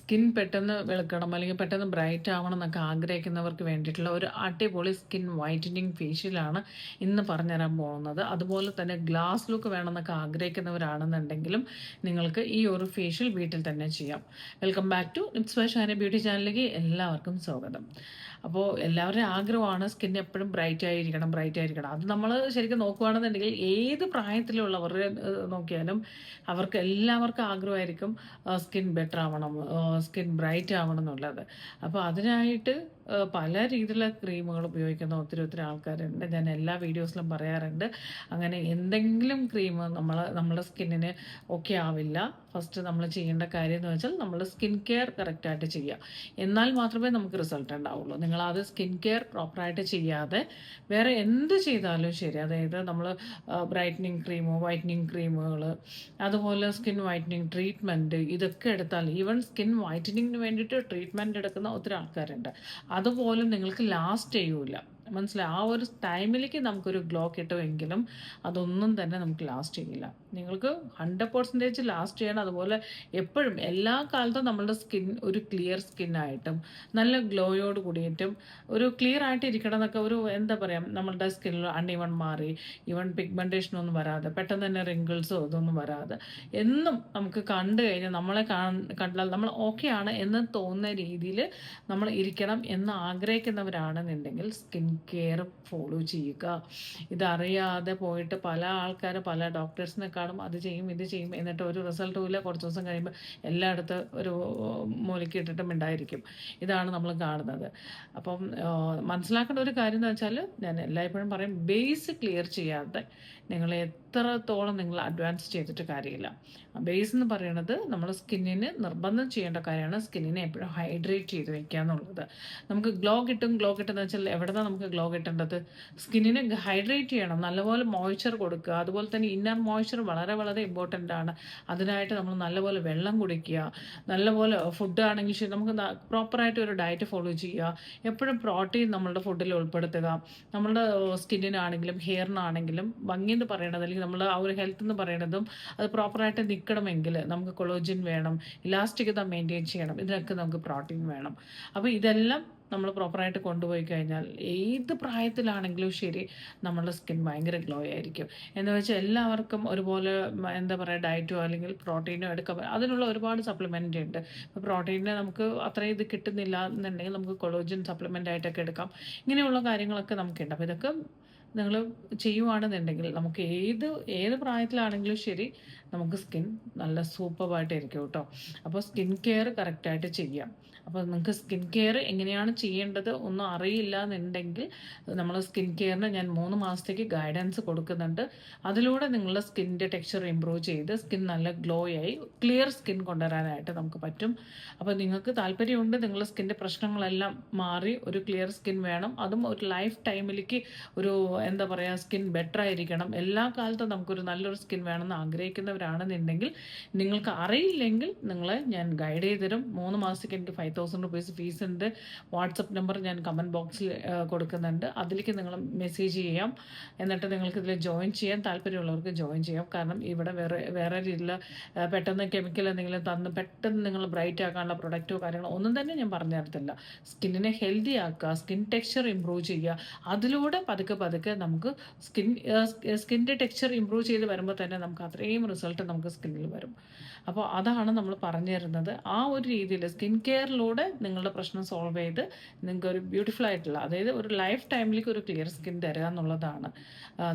Skin പെട്ടെന്ന് വെളുക്കണം അല്ലെങ്കിൽ പെട്ടെന്ന് ബ്രൈറ്റ് ആവണം എന്നൊക്കെ ആഗ്രഹിക്കുന്നവർക്ക് വേണ്ടിയിട്ടുള്ള ഒരു അടിപൊളി സ്കിൻ വൈറ്റനിങ് ഫേഷ്യലാണ് ഇന്ന് പറഞ്ഞുതരാൻ പോകുന്നത്. അതുപോലെ തന്നെ ഗ്ലാസ് ലുക്ക് വേണമെന്നൊക്കെ ആഗ്രഹിക്കുന്നവരാണെന്നുണ്ടെങ്കിലും നിങ്ങൾക്ക് ഈ ഒരു ഫേഷ്യൽ വീട്ടിൽ തന്നെ ചെയ്യാം. Welcome back to it's by Shana beauty ചാനലിലേക്ക് എല്ലാവർക്കും സ്വാഗതം. അപ്പോൾ എല്ലാവരുടെയും ആഗ്രഹമാണ് സ്കിൻ എപ്പോഴും ബ്രൈറ്റ് ആയിരിക്കണം. അത് നമ്മൾ ശരിക്കും നോക്കുകയാണെന്നുണ്ടെങ്കിൽ ഏത് പ്രായത്തിലുള്ളവർ നോക്കിയാലും അവർക്ക് എല്ലാവർക്കും ആഗ്രഹമായിരിക്കും സ്കിൻ ബെറ്റർ ആവണം, സ്കിൻ ബ്രൈറ്റ് ആവണം എന്നുള്ളത്. അപ്പോൾ അതിനായിട്ട് പല രീതിയിലുള്ള ക്രീമുകൾ ഉപയോഗിക്കുന്ന ഒത്തിരി ആൾക്കാരുണ്ട്. ഞാൻ എല്ലാ വീഡിയോസിലും പറയാറുണ്ട്, അങ്ങനെ എന്തെങ്കിലും ക്രീം നമ്മുടെ സ്കിന്നിന് ഓക്കെ ആവില്ല. ഫസ്റ്റ് നമ്മൾ ചെയ്യേണ്ട കാര്യം എന്ന് വെച്ചാൽ നമ്മൾ സ്കിൻ കെയർ കറക്റ്റായിട്ട് ചെയ്യുക. എന്നാൽ മാത്രമേ നമുക്ക് റിസൾട്ട് ഉണ്ടാവുള്ളൂ. നിങ്ങളത് സ്കിൻ കെയർ പ്രോപ്പറായിട്ട് ചെയ്യാതെ വേറെ എന്ത് ചെയ്താലും ശരി, അതായത് നമ്മൾ ബ്രൈറ്റനിങ് ക്രീമോ വൈറ്റനിങ് ക്രീമുകൾ, അതുപോലെ സ്കിൻ വൈറ്റനിങ് ട്രീറ്റ്മെൻറ്റ്, ഇതൊക്കെ എടുത്താൽ ഈവൻ സ്കിൻ വൈറ്റനിങ്ങിന് വേണ്ടിയിട്ട് ട്രീറ്റ്മെൻറ്റ് എടുക്കുന്ന ഒത്തിരി ആൾക്കാരുണ്ട്. അതുപോലും നിങ്ങൾക്ക് ലാസ്റ്റ് ചെയ്യൂല. മനസ്സിലായി, ആ ഒരു ടൈമിലേക്ക് നമുക്കൊരു ഗ്ലോ കിട്ടുമെങ്കിലും അതൊന്നും തന്നെ നമുക്ക് ലാസ്റ്റ് ചെയ്യില്ല. നിങ്ങൾക്ക് 100% ലാസ്റ്റ് ചെയ്യണം. അതുപോലെ എപ്പോഴും എല്ലാ കാലത്തും നമ്മളുടെ സ്കിൻ ഒരു ക്ലിയർ സ്കിന്നായിട്ടും നല്ല ഗ്ലോയോട് കൂടിയിട്ടും ഒരു ക്ലിയർ ആയിട്ട് ഇരിക്കണം എന്നൊക്കെ ഒരു എന്താ പറയുക, നമ്മളുടെ സ്കിന്നിൽ അൺഇവൺ മാറി ഈവൻ പിഗ്മെൻറ്റേഷനൊന്നും വരാതെ പെട്ടെന്ന് തന്നെ റിങ്കിൾസോ ഇതൊന്നും വരാതെ എന്നും നമുക്ക് കണ്ടു കഴിഞ്ഞാൽ നമ്മളെ കണ്ടാൽ നമ്മൾ ഓക്കെ ആണ് എന്ന് തോന്നുന്ന രീതിയിൽ നമ്മൾ ഇരിക്കണം എന്ന് ആഗ്രഹിക്കുന്നവരാണെന്നുണ്ടെങ്കിൽ സ്കിൻ കെയർ ഫോളോ ചെയ്യുക. ഇതറിയാതെ പോയിട്ട് പല ആൾക്കാർ പല ഡോക്ടേഴ്സിനെ കാണും, അത് ചെയ്യും ഇത് ചെയ്യും, എന്നിട്ട് ഒരു റിസൾട്ടും ഇല്ല. കുറച്ച് ദിവസം കഴിയുമ്പോൾ എല്ലായിടത്തും ഒരു മൂലയ്ക്ക് ഇട്ടിട്ടും ഉണ്ടായിരിക്കും. ഇതാണ് നമ്മൾ കാണുന്നത്. അപ്പം മനസ്സിലാക്കേണ്ട ഒരു കാര്യം എന്ന് വെച്ചാൽ, ഞാൻ എല്ലായ്പ്പോഴും പറയും, ബേസ് ക്ലിയർ ചെയ്യാതെ നിങ്ങൾ എത്രത്തോളം നിങ്ങൾ അഡ്വാൻസ് ചെയ്തിട്ട് കാര്യമില്ല. ബേസ് എന്ന് പറയുന്നത് നമ്മൾ സ്കിന്നിന് നിർബന്ധം ചെയ്യേണ്ട കാര്യമാണ്. സ്കിന്നിനെ എപ്പോഴും ഹൈഡ്രേറ്റ് ചെയ്ത് വെക്കുക എന്നുള്ളത്. നമുക്ക് ഗ്ലോ കിട്ടുന്ന വെച്ചാൽ എവിടെയാണ് നമുക്ക് ഗ്ലോ കിട്ടേണ്ടത്? സ്കിന്നിനെ ഹൈഡ്രേറ്റ് ചെയ്യണം, നല്ലപോലെ മോയ്സ്ചർ കൊടുക്കുക. അതുപോലെ തന്നെ ഇന്നർ മോയ്സ്ചർ വളരെ ഇമ്പോർട്ടൻ്റ് ആണ്. അതിനായിട്ട് നമ്മൾ നല്ലപോലെ വെള്ളം കുടിക്കുക, നല്ലപോലെ ഫുഡ് ആണെങ്കിൽ ശരി നമുക്ക് പ്രോപ്പറായിട്ട് ഒരു ഡയറ്റ് ഫോളോ ചെയ്യുക. എപ്പോഴും പ്രോട്ടീൻ നമ്മളുടെ ഫുഡിൽ ഉൾപ്പെടുത്തുക. നമ്മളുടെ സ്കിന്നിനാണെങ്കിലും ഹെയറിനാണെങ്കിലും ഭംഗി എന്ന് പറയണത്, അല്ലെങ്കിൽ നമ്മുടെ ആ ഒരു ഹെൽത്ത് എന്ന് പറയുന്നതും അത് പ്രോപ്പറായിട്ട് നിൽക്കണമെങ്കിൽ നമുക്ക് കൊളോജിൻ വേണം, ഇലാസ്റ്റികത മെയിൻറ്റെയിൻ ചെയ്യണം, ഇതിനൊക്കെ നമുക്ക് പ്രോട്ടീൻ വേണം. അപ്പോൾ ഇതെല്ലാം നമ്മൾ പ്രോപ്പറായിട്ട് കൊണ്ടുപോയി കഴിഞ്ഞാൽ ഏത് പ്രായത്തിലാണെങ്കിലും ശരി നമ്മളുടെ സ്കിൻ ഭയങ്കര ഗ്ലോ ആയിരിക്കും. എന്ന് വെച്ചാൽ എല്ലാവർക്കും ഒരുപോലെ എന്താ പറയുക ഡയറ്റോ അല്ലെങ്കിൽ പ്രോട്ടീനോ എടുക്കാൻ അതിനുള്ള ഒരുപാട് സപ്ലിമെൻ്റ് ഉണ്ട്. ഇപ്പോൾ പ്രോട്ടീനെ നമുക്ക് അത്രയും ഇത് കിട്ടുന്നില്ല എന്നുണ്ടെങ്കിൽ നമുക്ക് കൊളോജിൻ സപ്ലിമെൻ്റ് ആയിട്ടൊക്കെ എടുക്കാം. ഇങ്ങനെയുള്ള കാര്യങ്ങളൊക്കെ നമുക്കുണ്ട്. അപ്പോൾ ഇതൊക്കെ നിങ്ങൾ ചെയ്യുവാണെന്നുണ്ടെങ്കിൽ നമുക്ക് ഏത് പ്രായത്തിലാണെങ്കിലും ശരി നമുക്ക് സ്കിൻ നല്ല സൂപ്പറായിട്ടിരിക്കും കേട്ടോ. അപ്പോൾ സ്കിൻ കെയർ കറക്റ്റായിട്ട് ചെയ്യാം. അപ്പോൾ നിങ്ങൾക്ക് സ്കിൻ കെയർ എങ്ങനെയാണ് ചെയ്യേണ്ടത് ഒന്നും അറിയില്ല എന്നുണ്ടെങ്കിൽ നമ്മൾ സ്കിൻ കെയറിന് ഞാൻ 3 മാസത്തേക്ക് ഗൈഡൻസ് കൊടുക്കുന്നുണ്ട്. അതിലൂടെ നിങ്ങളുടെ സ്കിന്നിൻ്റെ ടെക്സ്ചർ ഇമ്പ്രൂവ് ചെയ്ത് സ്കിൻ നല്ല ഗ്ലോ ആയി ക്ലിയർ സ്കിൻ കൊണ്ടുവരാനായിട്ട് നമുക്ക് പറ്റും. അപ്പോൾ നിങ്ങൾക്ക് താല്പര്യമുണ്ട് നിങ്ങളുടെ സ്കിൻ്റെ പ്രശ്നങ്ങളെല്ലാം മാറി ഒരു ക്ലിയർ സ്കിൻ വേണം, അതും ഒരു ലൈഫ് ടൈമിലേക്ക് ഒരു എന്താ പറയുക സ്കിൻ ബെറ്റർ ആയിരിക്കണം, എല്ലാ കാലത്തും നമുക്കൊരു നല്ലൊരു സ്കിൻ വേണമെന്ന് ആഗ്രഹിക്കുന്നവരാണെന്നുണ്ടെങ്കിൽ, നിങ്ങൾക്ക് അറിയില്ലെങ്കിൽ നിങ്ങളെ ഞാൻ ഗൈഡ് ചെയ്ത് തരും. 3 മാസത്തേക്ക് എനിക്ക് 5000 റുപ്പീസ് ഫീസ് ഉണ്ട്. വാട്സപ്പ് നമ്പർ ഞാൻ കമൻറ്റ് ബോക്സിൽ കൊടുക്കുന്നുണ്ട്, അതിലേക്ക് നിങ്ങൾ മെസ്സേജ് ചെയ്യാം. എന്നിട്ട് നിങ്ങൾക്ക് ഇതിൽ ജോയിൻ ചെയ്യാൻ താല്പര്യമുള്ളവർക്ക് ജോയിൻ ചെയ്യാം. കാരണം ഇവിടെ വേറെ രീതിയിൽ പെട്ടെന്ന് കെമിക്കൽ എന്തെങ്കിലും തന്ന് പെട്ടെന്ന് നിങ്ങൾ ബ്രൈറ്റ് ആക്കാനുള്ള പ്രൊഡക്റ്റോ കാര്യങ്ങളോ ഒന്നും തന്നെ ഞാൻ പറഞ്ഞു തരത്തില്ല. സ്കിന്നിനെ ഹെൽത്തി ആക്കുക, സ്കിൻ ടെക്സ്ചർ ഇമ്പ്രൂവ് ചെയ്യുക, അതിലൂടെ പതുക്കെ നമുക്ക് സ്കിൻ്റെ ടെക്സ്ചർ ഇമ്പ്രൂവ് ചെയ്ത് വരുമ്പോൾ തന്നെ നമുക്ക് അത്രയും റിസൾട്ട് നമുക്ക് സ്കിന്നിൽ വരും. അപ്പോൾ അതാണ് നമ്മൾ പറഞ്ഞു തരുന്നത്. ആ ഒരു രീതിയിൽ സ്കിൻ കെയറിലൂടെ നിങ്ങളുടെ പ്രശ്നം സോൾവ് ചെയ്ത് നിങ്ങൾക്ക് ഒരു ബ്യൂട്ടിഫുൾ ആയിട്ടുള്ള, അതായത് ഒരു ലൈഫ് ടൈമിലേക്ക് ഒരു ക്ലിയർ സ്കിൻ തരിക എന്നുള്ളതാണ്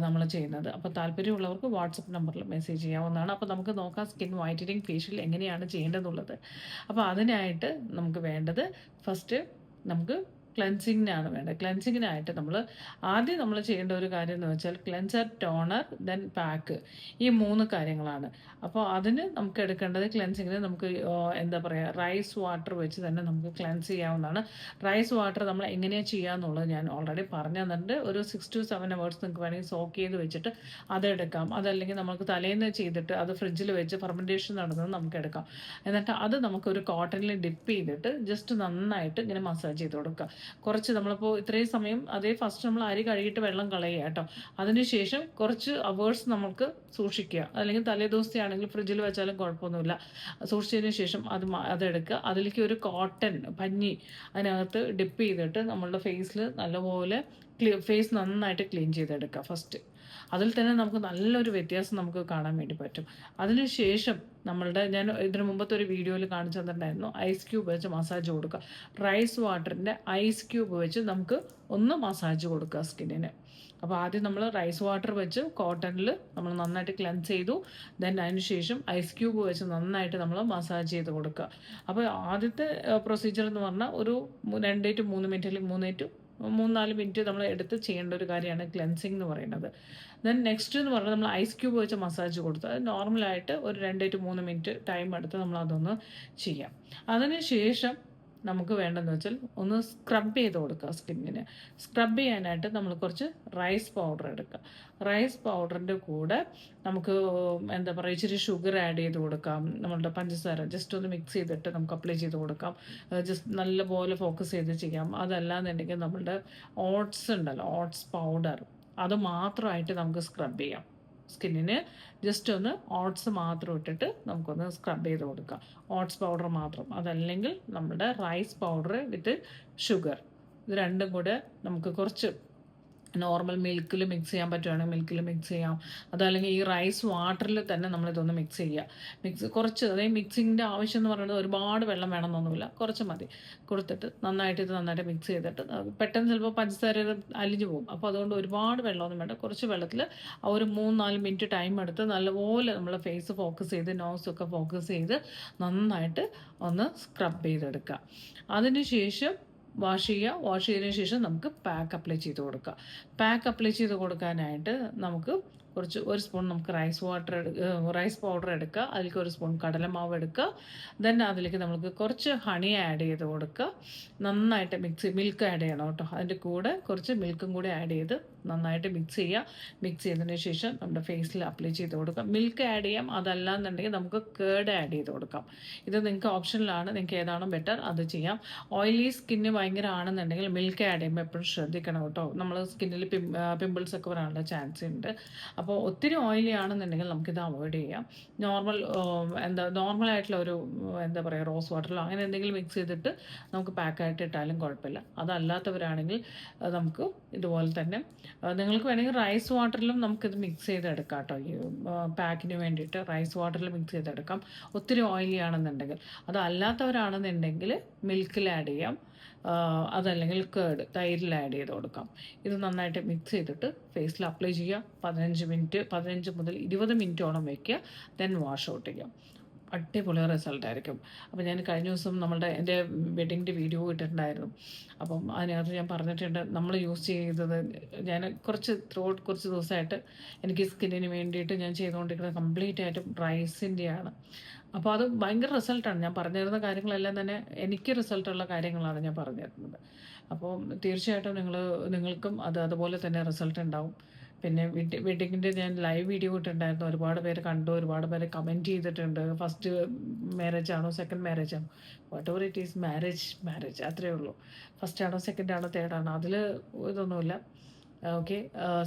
നമ്മൾ ചെയ്യുന്നത്. അപ്പോൾ താല്പര്യമുള്ളവർക്ക് വാട്സപ്പ് നമ്പറിൽ മെസ്സേജ് ചെയ്യാവുന്നതാണ്. അപ്പോൾ നമുക്ക് നോക്കാം സ്കിൻ വൈറ്റനിങ് ഫേഷ്യൽ എങ്ങനെയാണ് ചെയ്യേണ്ടതെന്നുള്ളത്. അപ്പോൾ അതിനായിട്ട് നമുക്ക് വേണ്ടത് ഫസ്റ്റ് നമുക്ക് ക്ലെൻസിങ്ങിനാണ് വേണ്ടത്. ക്ലെൻസിങ്ങിനായിട്ട് ആദ്യം നമ്മൾ ചെയ്യേണ്ട ഒരു കാര്യം എന്ന് വെച്ചാൽ ക്ലെൻസർ, ടോണർ, ദെൻ പാക്ക്, ഈ 3 കാര്യങ്ങളാണ്. അപ്പോൾ അതിന് നമുക്ക് എടുക്കേണ്ടത്, ക്ലെൻസിങ്ങിന് നമുക്ക് എന്താ പറയുക റൈസ് വാട്ടർ വെച്ച് തന്നെ നമുക്ക് ക്ലെൻസ് ചെയ്യാവുന്നതാണ്. റൈസ് വാട്ടർ നമ്മൾ എങ്ങനെയാണ് ചെയ്യാന്നുള്ളത് ഞാൻ ഓൾറെഡി പറഞ്ഞു തന്നിട്ടുണ്ട്. ഒരു 6 to 7 hours നിങ്ങൾക്ക് വേണമെങ്കിൽ സോക്ക് ചെയ്ത് വെച്ചിട്ട് അതെടുക്കാം. അതല്ലെങ്കിൽ നമുക്ക് തലേന്ന് ചെയ്തിട്ട് അത് ഫ്രിഡ്ജിൽ വെച്ച് ഫെർമെൻറ്റേഷൻ നടന്നത് നമുക്ക് എടുക്കാം. എന്നിട്ട് അത് നമുക്കൊരു കോട്ടണിൽ ഡിപ്പ് ചെയ്തിട്ട് ജസ്റ്റ് നന്നായിട്ട് ഇങ്ങനെ മസാജ് ചെയ്ത് കൊടുക്കുക. കുറച്ച് നമ്മളിപ്പോൾ ഇത്രയും സമയം അതേ ഫസ്റ്റ് നമ്മൾ അരി കഴുകിയിട്ട് വെള്ളം കളയുക കേട്ടോ. അതിനുശേഷം കുറച്ച് അവേഴ്സ് നമുക്ക് സൂക്ഷിക്കുക, അല്ലെങ്കിൽ തലേദിവസത്തെ ആണെങ്കിൽ ഫ്രിഡ്ജിൽ വെച്ചാലും കുഴപ്പമൊന്നുമില്ല. സൂക്ഷിച്ചതിന് ശേഷം അതെടുക്കുക. അതിലേക്ക് ഒരു കോട്ടൺ പഞ്ഞി അതിനകത്ത് ഡിപ്പ് ചെയ്തിട്ട് നമ്മളുടെ ഫേസിൽ നല്ലപോലെ ഫേസ് നന്നായിട്ട് ക്ലീൻ ചെയ്തെടുക്കുക ഫസ്റ്റ്. അതിൽ തന്നെ നമുക്ക് നല്ലൊരു വ്യത്യാസം നമുക്ക് കാണാൻ വേണ്ടി പറ്റും. അതിനുശേഷം ഞാൻ ഇതിന് മുമ്പത്തെ ഒരു വീഡിയോയിൽ കാണിച്ചു തന്നിട്ടുണ്ടായിരുന്നു, ഐസ് ക്യൂബ് വെച്ച് മസാജ് കൊടുക്കുക. റൈസ് വാട്ടറിൻ്റെ ഐസ് ക്യൂബ് വെച്ച് നമുക്ക് ഒന്ന് മസാജ് കൊടുക്കുക സ്കിന്നിന്. അപ്പോൾ ആദ്യം നമ്മൾ റൈസ് വാട്ടർ വെച്ച് കോട്ടണിൽ നമ്മൾ നന്നായിട്ട് ക്ലെൻസ് ചെയ്തു. അതിന് ശേഷം ഐസ് ക്യൂബ് വെച്ച് നന്നായിട്ട് നമ്മൾ മസാജ് ചെയ്ത് കൊടുക്കുക. അപ്പോൾ ആദ്യത്തെ പ്രൊസീജിയർ എന്ന് പറഞ്ഞാൽ ഒരു 2 to 3 മിനിറ്റ് അല്ലെങ്കിൽ 3-4 മിനിറ്റ് നമ്മൾ എടുത്ത് ചെയ്യേണ്ട ഒരു കാര്യമാണ് ക്ലെൻസിങ് എന്ന് പറയുന്നത്. നെക്സ്റ്റ് എന്ന് പറഞ്ഞാൽ നമ്മൾ ഐസ് ക്യൂബ് വെച്ച് മസാജ് കൊടുത്ത് അത് നോർമലായിട്ട് ഒരു 2 to 3 മിനിറ്റ് ടൈം എടുത്ത് നമ്മൾ അതൊന്ന് ചെയ്യാം. അതിന് ശേഷം നമുക്ക് വേണ്ടതെന്ന് വെച്ചാൽ ഒന്ന് സ്ക്രബ് ചെയ്ത് കൊടുക്കുക സ്കിന്നിന്. സ്ക്രബ് ചെയ്യാനായിട്ട് നമ്മൾ കുറച്ച് റൈസ് പൗഡർ എടുക്കുക. റൈസ് പൗഡറിൻ്റെ കൂടെ നമുക്ക് എന്താ പറയുക, ഇച്ചിരി ഷുഗർ ആഡ് ചെയ്ത് കൊടുക്കാം. നമ്മളുടെ പഞ്ചസാര ജസ്റ്റ് ഒന്ന് മിക്സ് ചെയ്തിട്ട് നമുക്ക് അപ്ലൈ ചെയ്ത് കൊടുക്കാം. ജസ്റ്റ് നല്ലപോലെ ഫോക്കസ് ചെയ്ത് ചെയ്യാം. അതല്ലാന്നുണ്ടെങ്കിൽ നമ്മളുടെ ഓട്സ് ഉണ്ടല്ലോ, ഓട്സ് പൗഡർ, അത് മാത്രമായിട്ട് നമുക്ക് സ്ക്രബ് ചെയ്യാം. സ്കിന്നിന് ജസ്റ്റ് ഒന്ന് ഓട്സ് മാത്രം ഇട്ടിട്ട് നമുക്കൊന്ന് സ്ക്രബ് ചെയ്ത് കൊടുക്കാം. ഓട്സ് പൗഡർ മാത്രം, അതല്ലെങ്കിൽ നമ്മുടെ റൈസ് പൗഡർ വിത്ത് ഷുഗർ, ഇത് രണ്ടും കൂടെ നമുക്ക് കുറച്ച് നോർമൽ മിൽക്കിൽ മിക്സ് ചെയ്യാൻ പറ്റുവാണെങ്കിൽ മിൽക്കിൽ മിക്സ് ചെയ്യാം. അതല്ലെങ്കിൽ ഈ റൈസ് വാട്ടറിൽ തന്നെ നമ്മളിതൊന്ന് മിക്സ് ചെയ്യുക. കുറച്ച്, അതായത് മിക്സിങ്ങിൻ്റെ ആവശ്യം എന്ന് പറയുന്നത് ഒരുപാട് വെള്ളം വേണമെന്നൊന്നുമില്ല, കുറച്ച് മതി. കൊടുത്തിട്ട് നന്നായിട്ട് മിക്സ് ചെയ്തിട്ട് പെട്ടെന്ന് ചിലപ്പോൾ പഞ്ചസാര അലിഞ്ഞു പോകും. അപ്പോൾ അതുകൊണ്ട് ഒരുപാട് വെള്ളമൊന്നും വേണ്ട. കുറച്ച് വെള്ളത്തിൽ ഒരു 3-4 മിനിറ്റ് ടൈം എടുത്ത് നല്ലപോലെ നമ്മൾ ഫേസ് ഫോക്കസ് ചെയ്ത് നോസൊക്കെ ഫോക്കസ് ചെയ്ത് നന്നായിട്ട് ഒന്ന് സ്ക്രബ് ചെയ്തെടുക്കുക. അതിന് ശേഷം വാഷ് ചെയ്തതിന് ശേഷം നമുക്ക് പാക്ക് അപ്ലൈ ചെയ്ത് കൊടുക്കുക. പാക്ക് അപ്ലൈ ചെയ്ത് കൊടുക്കാനായിട്ട് നമുക്ക് ഒരു സ്പൂൺ നമുക്ക് റൈസ് പൗഡർ എടുക്കുക. അതിലേക്ക് ഒരു സ്പൂൺ കടലമാവ് എടുക്കുക. അതിലേക്ക് നമുക്ക് കുറച്ച് ഹണി ആഡ് ചെയ്ത് കൊടുക്കുക. നന്നായിട്ട് മിൽക്ക് ആഡ് ചെയ്യണം കേട്ടോ. അതിൻ്റെ കൂടെ കുറച്ച് മിൽക്കും കൂടി ആഡ് ചെയ്ത് നന്നായിട്ട് മിക്സ് ചെയ്തതിന് ശേഷം നമ്മുടെ ഫേസിൽ അപ്ലൈ ചെയ്ത് കൊടുക്കാം. മിൽക്ക് ആഡ് ചെയ്യാം, അതല്ലാന്നുണ്ടെങ്കിൽ നമുക്ക് കേർഡ് ആഡ് ചെയ്ത് കൊടുക്കാം. ഇത് നിങ്ങൾക്ക് ഓപ്ഷനിലാണ്, നിങ്ങൾക്ക് ഏതാണോ ബെറ്റർ അത് ചെയ്യാം. ഓയിലി സ്കിന്ന് ഭയങ്കര ആണെന്നുണ്ടെങ്കിൽ മിൽക്ക് ആഡ് ചെയ്യുമ്പോൾ എപ്പോഴും ശ്രദ്ധിക്കണം കേട്ടോ. നമ്മൾ സ്കിന്നിൽ പിമ്പിൾസ് ഒക്കെ വരാനുള്ള ചാൻസ് ഉണ്ട്. അപ്പോൾ ഒത്തിരി ഓയിലി ആണെന്നുണ്ടെങ്കിൽ നമുക്കിത് അവോയ്ഡ് ചെയ്യാം. നോർമലായിട്ടുള്ള ഒരു എന്താ പറയുക, റോസ് വാട്ടറിലോ അങ്ങനെ എന്തെങ്കിലും മിക്സ് ചെയ്തിട്ട് നമുക്ക് പാക്കായിട്ട് ഇട്ടാലും കുഴപ്പമില്ല. അതല്ലാത്തവരാണെങ്കിൽ നമുക്ക് ഇതുപോലെ തന്നെ നിങ്ങൾക്ക് വേണമെങ്കിൽ റൈസ് വാട്ടറിലും നമുക്കിത് മിക്സ് ചെയ്തെടുക്കാം കേട്ടോ. ഈ പാക്കിന് വേണ്ടിയിട്ട് റൈസ് വാട്ടറിൽ മിക്സ് ചെയ്തെടുക്കാം, ഒത്തിരി ഓയിലി ആണെന്നുണ്ടെങ്കിൽ. അതല്ലാത്തവരാണെന്നുണ്ടെങ്കിൽ മിൽക്കിൽ ആഡ് ചെയ്യാം, അതല്ലെങ്കിൽ കേർഡ് തൈരിൽ ആഡ് ചെയ്ത് കൊടുക്കാം. ഇത് നന്നായിട്ട് മിക്സ് ചെയ്തിട്ട് ഫേസിൽ അപ്ലൈ ചെയ്യുക. 15 മുതൽ 20 മിനിറ്റോളം വയ്ക്കുക. വാഷ് ഔട്ട് ചെയ്യാം. അടിപൊളി റിസൾട്ട് ആയിരിക്കും. അപ്പോൾ ഞാൻ കഴിഞ്ഞ ദിവസം എൻ്റെ വെഡിങ്ങിൻ്റെ വീഡിയോ ഇട്ടിട്ടുണ്ടായിരുന്നു. അപ്പം അതിനകത്ത് ഞാൻ പറഞ്ഞിട്ടുണ്ട്, നമ്മൾ യൂസ് ചെയ്തത് ഞാൻ കുറച്ച് ദിവസമായിട്ട് എനിക്ക് സ്കിന്നിന് വേണ്ടിയിട്ട് ഞാൻ ചെയ്തുകൊണ്ടിരിക്കുന്നത് കംപ്ലീറ്റ് ആയിട്ടും റൈസിൻ്റെയാണ്. അപ്പോൾ അത് ഭയങ്കര റിസൾട്ടാണ്. ഞാൻ പറഞ്ഞിരുന്ന കാര്യങ്ങളെല്ലാം തന്നെ എനിക്ക് റിസൾട്ടുള്ള കാര്യങ്ങളാണ് ഞാൻ പറഞ്ഞിരുന്നത്. അപ്പോൾ തീർച്ചയായിട്ടും നിങ്ങൾക്കും അതുപോലെ തന്നെ റിസൾട്ട് ഉണ്ടാവും. പിന്നെ വെഡിങ്ങിൻ്റെ ഞാൻ ലൈവ് വീഡിയോ ഇട്ടിട്ടുണ്ടായിരുന്നു. ഒരുപാട് പേര് കണ്ടു, ഒരുപാട് പേര് കമൻറ്റ് ചെയ്തിട്ടുണ്ട്. ഫസ്റ്റ് മാരേജ് ആണോ സെക്കൻഡ് മാരേജ് ആണോ, what ever it is, marriage അത്രയേ ഉള്ളൂ. ഫസ്റ്റ് ആണോ സെക്കൻഡ് ആണോ തേർഡ് ആണോ അതിൽ ഇതൊന്നുമില്ല. ഓക്കെ,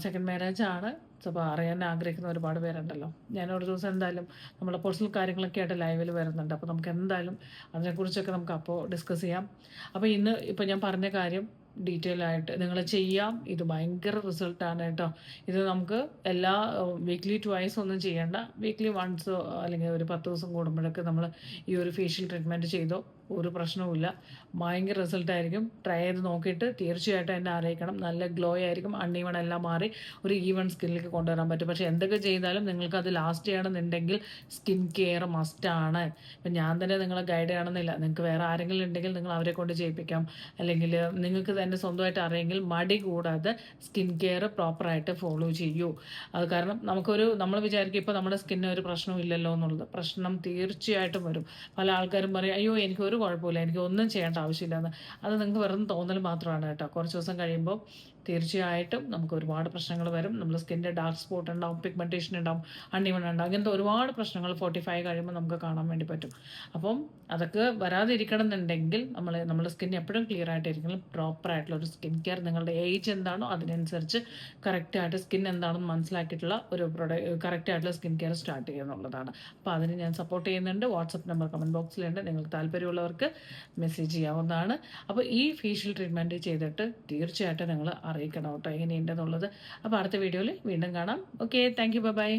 സെക്കൻഡ് മാരേജ് ആണ്. അപ്പോൾ അറിയാൻ ആഗ്രഹിക്കുന്ന ഒരുപാട് പേരുണ്ടല്ലോ. ഞാനൊരു ദിവസം എന്തായാലും നമ്മുടെ പേഴ്സണൽ കാര്യങ്ങളൊക്കെ ആയിട്ട് ലൈവിൽ വരുന്നുണ്ട്. അപ്പോൾ നമുക്ക് എന്തായാലും അതിനെക്കുറിച്ചൊക്കെ നമുക്ക് അപ്പോൾ ഡിസ്കസ് ചെയ്യാം. അപ്പോൾ ഇപ്പോൾ ഞാൻ പറഞ്ഞ കാര്യം ഡീറ്റെയിൽ ആയിട്ട് നിങ്ങൾ ചെയ്യാം. ഇത് ഭയങ്കര റിസൾട്ടാണ് കേട്ടോ. ഇത് നമുക്ക് വീക്ക്ലി 2 ഒന്നും ചെയ്യേണ്ട, വീക്ക്ലി 1 അല്ലെങ്കിൽ ഒരു 10 ദിവസം കൂടുമ്പോഴൊക്കെ നമ്മൾ ഈ ഒരു ഫേഷ്യൽ ട്രീറ്റ്മെൻറ്റ് ചെയ്തോ ഒരു പ്രശ്നവുമില്ല. ഭയങ്കര റിസൾട്ടായിരിക്കും. ട്രൈ ചെയ്ത് നോക്കിയിട്ട് തീർച്ചയായിട്ടും എന്നെ അറിയിക്കണം. നല്ല ഗ്ലോ ആയിരിക്കും, അൺഈവൺ എല്ലാം മാറി ഒരു ഈവൺ സ്കിന്നിലേക്ക് കൊണ്ടുവരാൻ പറ്റും. പക്ഷേ എന്തൊക്കെ ചെയ്താലും നിങ്ങൾക്ക് അത് ലാസ്റ്റ് ചെയ്യണമെന്നുണ്ടെങ്കിൽ സ്കിൻ കെയർ മസ്റ്റാണ്. ഇപ്പം ഞാൻ തന്നെ നിങ്ങളെ ഗൈഡ് ചെയ്യണമെന്നില്ല. നിങ്ങൾക്ക് വേറെ ആരെങ്കിലും ഉണ്ടെങ്കിൽ നിങ്ങൾ അവരെ കൊണ്ട് ചെയ്യിപ്പിക്കാം. അല്ലെങ്കിൽ നിങ്ങൾക്ക് തന്നെ സ്വന്തമായിട്ട് അറിയെങ്കിൽ മടി കൂടാതെ സ്കിൻ കെയർ പ്രോപ്പറായിട്ട് ഫോളോ ചെയ്യൂ. അത് കാരണം നമ്മൾ വിചാരിക്കും ഇപ്പോൾ നമ്മുടെ സ്കിന്നിന് ഒരു പ്രശ്നവും ഇല്ലല്ലോ എന്നുള്ളത്. പ്രശ്നം തീർച്ചയായിട്ടും വരും. പല ആൾക്കാരും പറയും, അയ്യോ എനിക്കൊരു കുഴപ്പമില്ല, എനിക്ക് ഒന്നും ചെയ്യേണ്ട ആവശ്യമില്ലെന്ന്. അത് നിങ്ങൾക്ക് വെറും തോന്നൽ മാത്രമാണ് കേട്ടോ. കുറച്ച് ദിവസം കഴിയുമ്പോൾ തീർച്ചയായിട്ടും നമുക്ക് ഒരുപാട് പ്രശ്നങ്ങൾ വരും. നമ്മുടെ സ്കിന്നിൻ്റെ ഡാർക്ക് സ്പോട്ട് ഉണ്ടാവും, പിഗ്മെൻറ്റേഷൻ ഉണ്ടാവും, അൺഈവൺ ഉണ്ടാവും. അങ്ങനത്തെ ഒരുപാട് പ്രശ്നങ്ങൾ 45 കഴിയുമ്പോൾ നമുക്ക് കാണാൻ വേണ്ടി പറ്റും. അപ്പം അതൊക്കെ വരാതിരിക്കണം എന്നുണ്ടെങ്കിൽ നമ്മുടെ സ്കിൻ എപ്പോഴും ക്ലിയർ ആയിട്ടിരിക്കണം. പ്രോപ്പറായിട്ടുള്ള ഒരു സ്കിൻ കെയർ നിങ്ങളുടെ ഏജ് എന്താണോ അതിനനുസരിച്ച് കറക്റ്റായിട്ട് സ്കിൻ എന്താണെന്ന് മനസ്സിലാക്കിയിട്ടുള്ള ഒരു കറക്റ്റായിട്ടുള്ള സ്കിൻ കെയർ സ്റ്റാർട്ട് ചെയ്യുക എന്നുള്ളതാണ്. അപ്പോൾ അതിന് ഞാൻ സപ്പോർട്ട് ചെയ്യുന്നുണ്ട്. വാട്സപ്പ് നമ്പർ കമൻറ്റ് ബോക്സിലുണ്ട്. നിങ്ങൾക്ക് താല്പര്യമുള്ളവർക്ക് മെസ്സേജ് ചെയ്യാവുന്നതാണ്. അപ്പോൾ ഈ ഫേഷ്യൽ ട്രീറ്റ്മെൻറ്റ് ചെയ്തിട്ട് തീർച്ചയായിട്ടും നിങ്ങൾ അറിയിക്കണം കേട്ടോ എങ്ങനെയുണ്ടെന്നുള്ളത്. അപ്പോൾ അടുത്ത വീഡിയോയിൽ വീണ്ടും കാണാം. Okay, thank you, by.